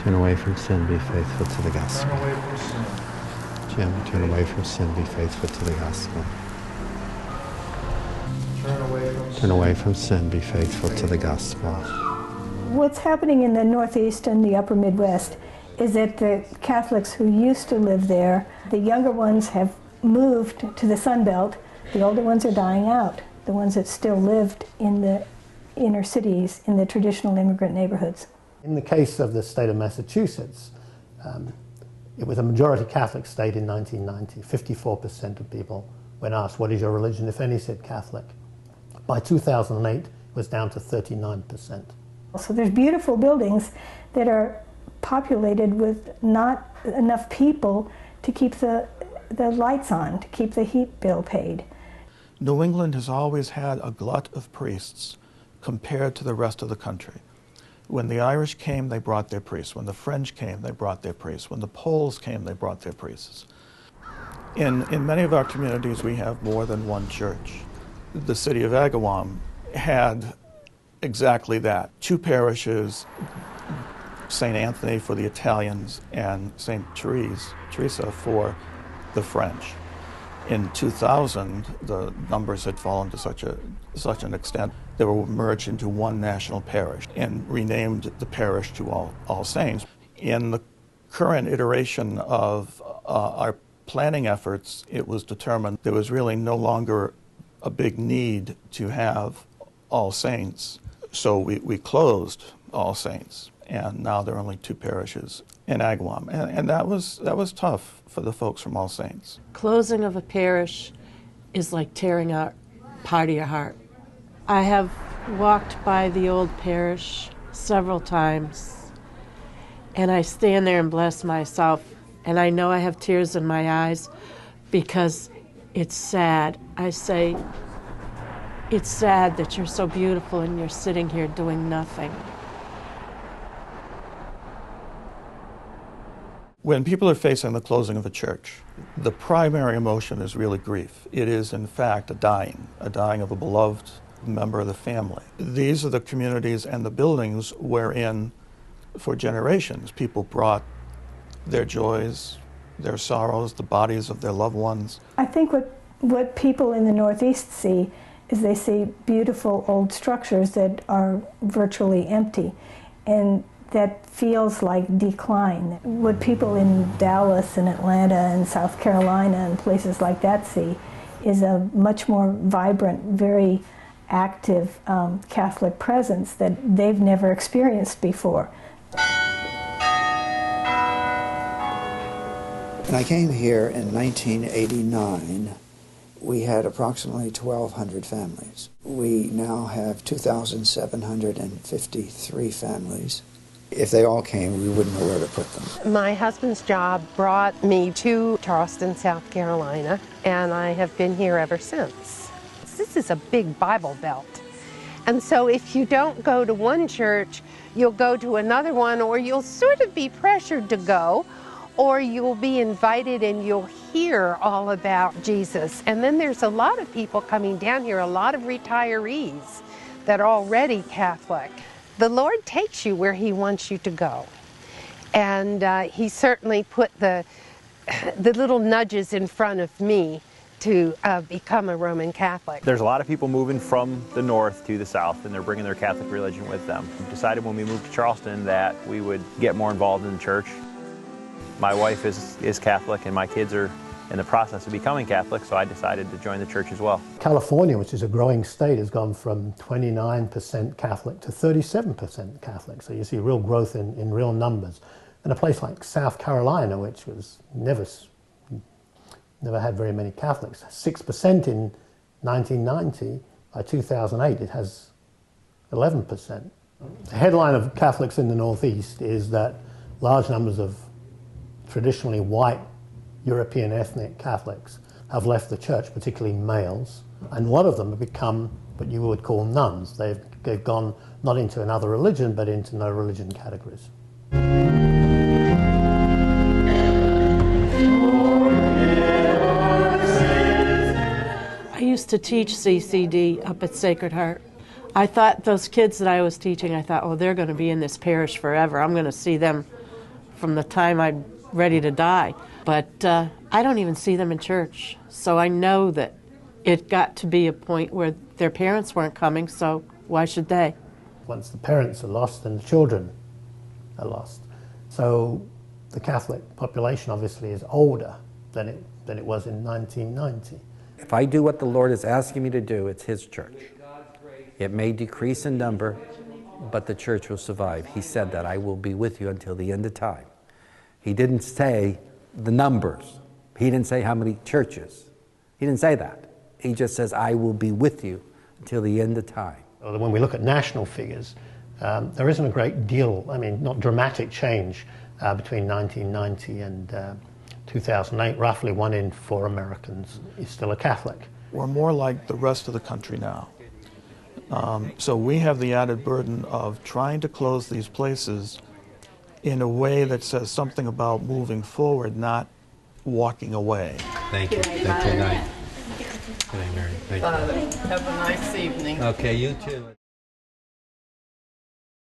Turn away from sin, be faithful to the gospel. Turn away from sin. Jim, turn away from sin, be faithful to the gospel. Turn away from sin, be faithful to the gospel. What's happening in the Northeast and the Upper Midwest is that the Catholics who used to live there, the younger ones have moved to the Sun Belt. The older ones are dying out. The ones that still lived in the inner cities, in the traditional immigrant neighborhoods. In the case of the state of Massachusetts, it was a majority Catholic state in 1990. 54% of people, when asked, what is your religion, if any, said Catholic. By 2008, it was down to 39%. So there's beautiful buildings that are populated with not enough people to keep the lights on, to keep the heat bill paid. New England has always had a glut of priests compared to the rest of the country. When the Irish came, they brought their priests. When the French came, they brought their priests. When the Poles came, they brought their priests. In many of our communities, we have more than one church. The city of Agawam had exactly that. Two parishes, St. Anthony for the Italians and St. Teresa for the French. In 2000, the numbers had fallen to such an extent they were merged into one national parish and renamed the parish to All Saints. In the current iteration of our planning efforts, it was determined there was really no longer a big need to have All Saints, so we closed All Saints, and now there are only two parishes in Agawam, and that was tough for the folks from All Saints. Closing of a parish is like tearing out part of your heart. I have walked by the old parish several times, and I stand there and bless myself, and I know I have tears in my eyes because it's sad. I say, it's sad that you're so beautiful and you're sitting here doing nothing. When people are facing the closing of a church, the primary emotion is really grief. It is, in fact, a dying of a beloved member of the family. These are the communities and the buildings wherein, for generations, people brought their joys, their sorrows, the bodies of their loved ones. I think what people in the Northeast see is they see beautiful old structures that are virtually empty, and that feels like decline. What people in Dallas and Atlanta and South Carolina and places like that see is a much more vibrant, very active Catholic presence that they've never experienced before. When I came here in 1989, we had approximately 1,200 families. We now have 2,753 families. If they all came, we wouldn't know where to put them. My husband's job brought me to Charleston, South Carolina, and I have been here ever since. This is a big Bible belt. And so if you don't go to one church, you'll go to another one, or you'll sort of be pressured to go, or you'll be invited and you'll hear all about Jesus. And then there's a lot of people coming down here, a lot of retirees that are already Catholic. The Lord takes you where He wants you to go. And He certainly put the little nudges in front of me to become a Roman Catholic. There's a lot of people moving from the north to the south, and they're bringing their Catholic religion with them. We decided when we moved to Charleston that we would get more involved in the church. My wife is Catholic, and my kids are in the process of becoming Catholic, so I decided to join the church as well. California, which is a growing state, has gone from 29% Catholic to 37% Catholic. So you see real growth in real numbers. And a place like South Carolina, which was never had very many Catholics, 6% in 1990, by 2008 it has 11%. The headline of Catholics in the Northeast is that large numbers of traditionally white European ethnic Catholics have left the church, particularly males, and a lot of them have become what you would call nuns. They've gone not into another religion, but into no religion categories. I used to teach CCD up at Sacred Heart. I thought those kids that I was teaching, I thought, oh, they're going to be in this parish forever. I'm going to see them from the time I'm ready to die. But I don't even see them in church. So I know that it got to be a point where their parents weren't coming, so why should they? Once the parents are lost, then the children are lost. So the Catholic population obviously is older than it was in 1990. If I do what the Lord is asking me to do, it's His church. It may decrease in number, but the church will survive. He said that, I will be with you until the end of time. He didn't say the numbers. He didn't say how many churches. He didn't say that. He just says, I will be with you until the end of time. When we look at national figures, there isn't a great deal, not dramatic change between 1990 and 2008. Roughly 1 in 4 Americans is still a Catholic. We're more like the rest of the country now. So we have the added burden of trying to close these places in a way that says something about moving forward, not walking away. Thank you. Thank you. Good night. Good night, Mary. Thank you. Have a nice evening. Okay, you too.